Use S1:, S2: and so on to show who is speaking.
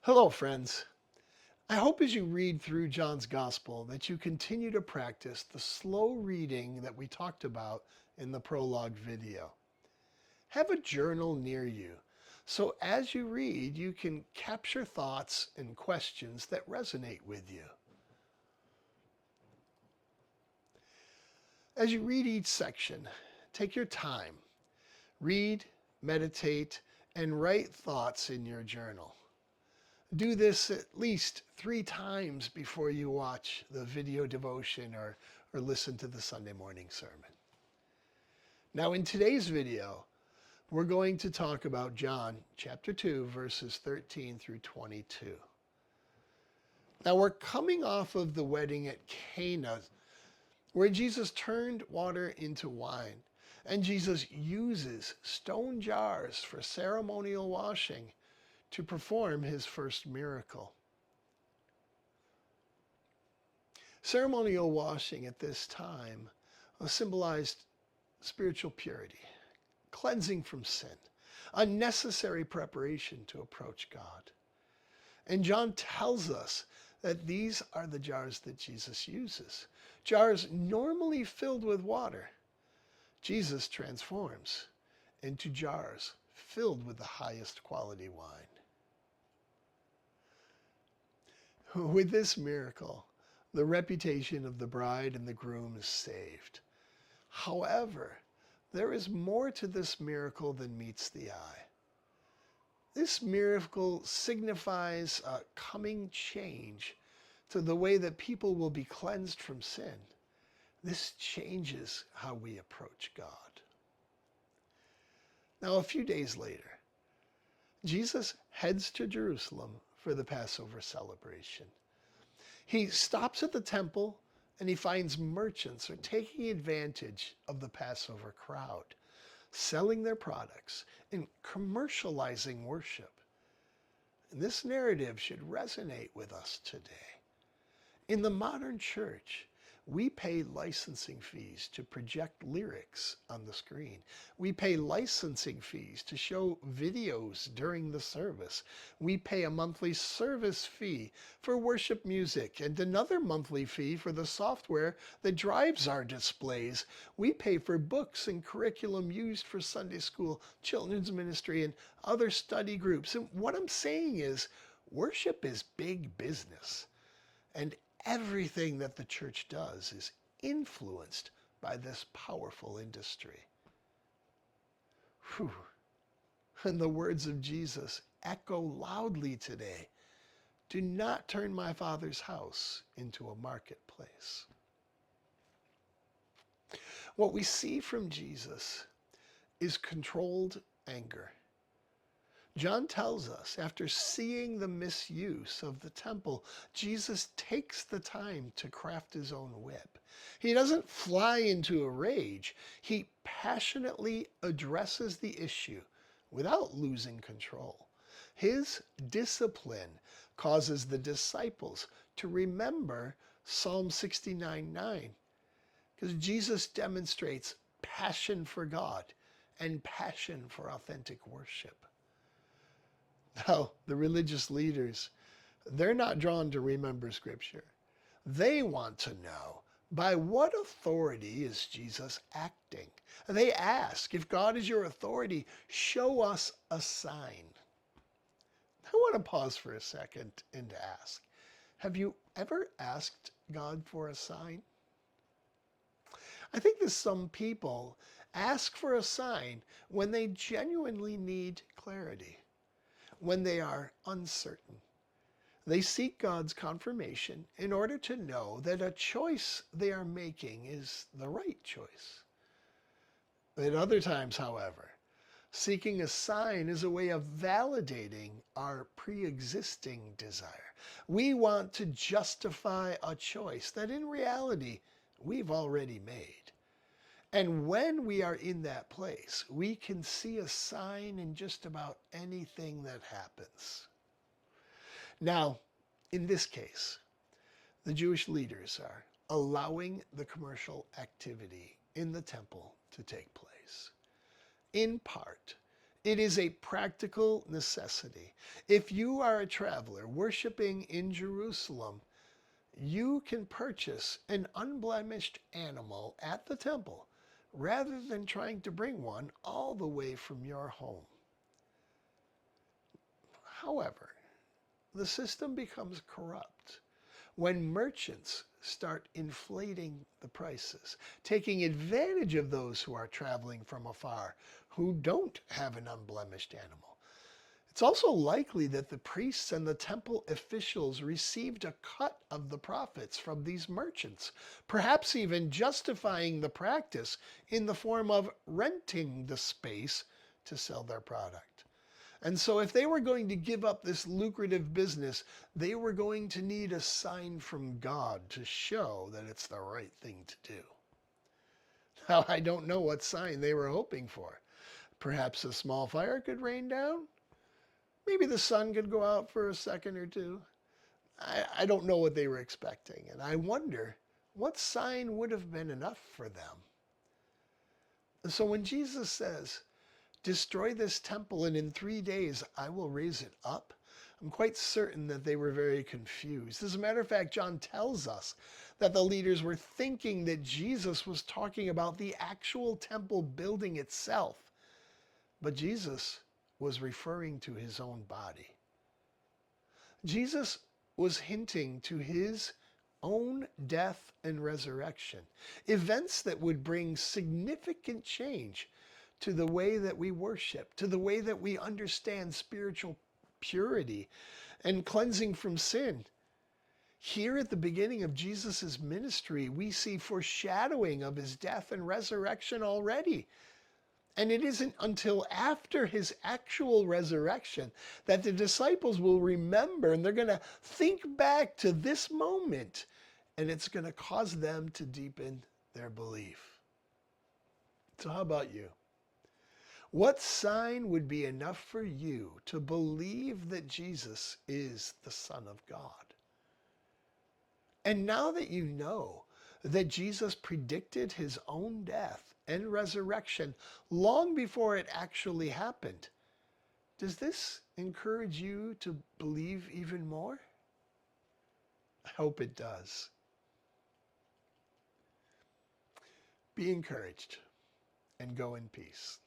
S1: Hello, friends. I hope as you read through John's Gospel that you continue to practice the slow reading that we talked about in the prologue video. Have a journal near you so as you read, you can capture thoughts and questions that resonate with you. As you read each section, take your time. Read, meditate, and write thoughts in your journal. Do this at least 3 times before you watch the video devotion or listen to the Sunday morning sermon. Now, in today's video, we're going to talk about John chapter 2, verses 13 through 22. Now, we're coming off of the wedding at Cana, where Jesus turned water into wine, and Jesus uses stone jars for ceremonial washing to perform his first miracle. Ceremonial washing at this time symbolized spiritual purity, cleansing from sin, a necessary preparation to approach God. And John tells us that these are the jars that Jesus uses. Jars normally filled with water, Jesus transforms into jars filled with the highest quality wine. With this miracle, the reputation of the bride and the groom is saved. However, there is more to this miracle than meets the eye. This miracle signifies a coming change to the way that people will be cleansed from sin. This changes how we approach God. Now, a few days later, Jesus heads to Jerusalem for the Passover celebration. He stops at the temple and he finds merchants are taking advantage of the Passover crowd, selling their products and commercializing worship. And this narrative should resonate with us today. In the modern church, we pay licensing fees to project lyrics on the screen. We pay licensing fees to show videos during the service. We pay a monthly service fee for worship music and another monthly fee for the software that drives our displays. We pay for books and curriculum used for Sunday school, children's ministry, and other study groups. And what I'm saying is, worship is big business. And everything that the church does is influenced by this powerful industry. Whew. And the words of Jesus echo loudly today. Do not turn my Father's house into a marketplace. What we see from Jesus is controlled anger. John tells us, after seeing the misuse of the temple, Jesus takes the time to craft his own whip. He doesn't fly into a rage. He passionately addresses the issue without losing control. His discipline causes the disciples to remember Psalm 69:9, because Jesus demonstrates passion for God and passion for authentic worship. Now, the religious leaders, they're not drawn to remember Scripture. They want to know, by what authority is Jesus acting? And they ask, if God is your authority, show us a sign. I want to pause for a second and ask, have you ever asked God for a sign? I think that some people ask for a sign when they genuinely need clarity, when they are uncertain. They seek God's confirmation in order to know that a choice they are making is the right choice. At other times, however, seeking a sign is a way of validating our pre-existing desire. We want to justify a choice that in reality we've already made. And when we are in that place, we can see a sign in just about anything that happens. Now, in this case, the Jewish leaders are allowing the commercial activity in the temple to take place. In part, It is a practical necessity. If you are a traveler worshiping in Jerusalem, you can purchase an unblemished animal at the temple rather than trying to bring one all the way from your home. However, the system becomes corrupt when merchants start inflating the prices, taking advantage of those who are traveling from afar who don't have an unblemished animal. It's also likely that the priests and the temple officials received a cut of the profits from these merchants, perhaps even justifying the practice in the form of renting the space to sell their product. And so if they were going to give up this lucrative business, they were going to need a sign from God to show that it's the right thing to do. Now, I don't know what sign they were hoping for. Perhaps a small fire could rain down? Maybe the sun could go out for a second or two. I don't know what they were expecting. And I wonder what sign would have been enough for them. And so when Jesus says, destroy this temple and in 3 days I will raise it up, I'm quite certain that they were very confused. As a matter of fact, John tells us that the leaders were thinking that Jesus was talking about the actual temple building itself. But Jesus was referring to his own body. Jesus was hinting to his own death and resurrection, events that would bring significant change to the way that we worship, to the way that we understand spiritual purity and cleansing from sin. Here at the beginning of Jesus' ministry, we see foreshadowing of his death and resurrection already. And it isn't until after his actual resurrection that the disciples will remember and they're going to think back to this moment, and it's going to cause them to deepen their belief. So how about you? What sign would be enough for you to believe that Jesus is the Son of God? And now that you know that Jesus predicted his own death and resurrection long before it actually happened, does this encourage you to believe even more? I hope it does. Be encouraged and go in peace.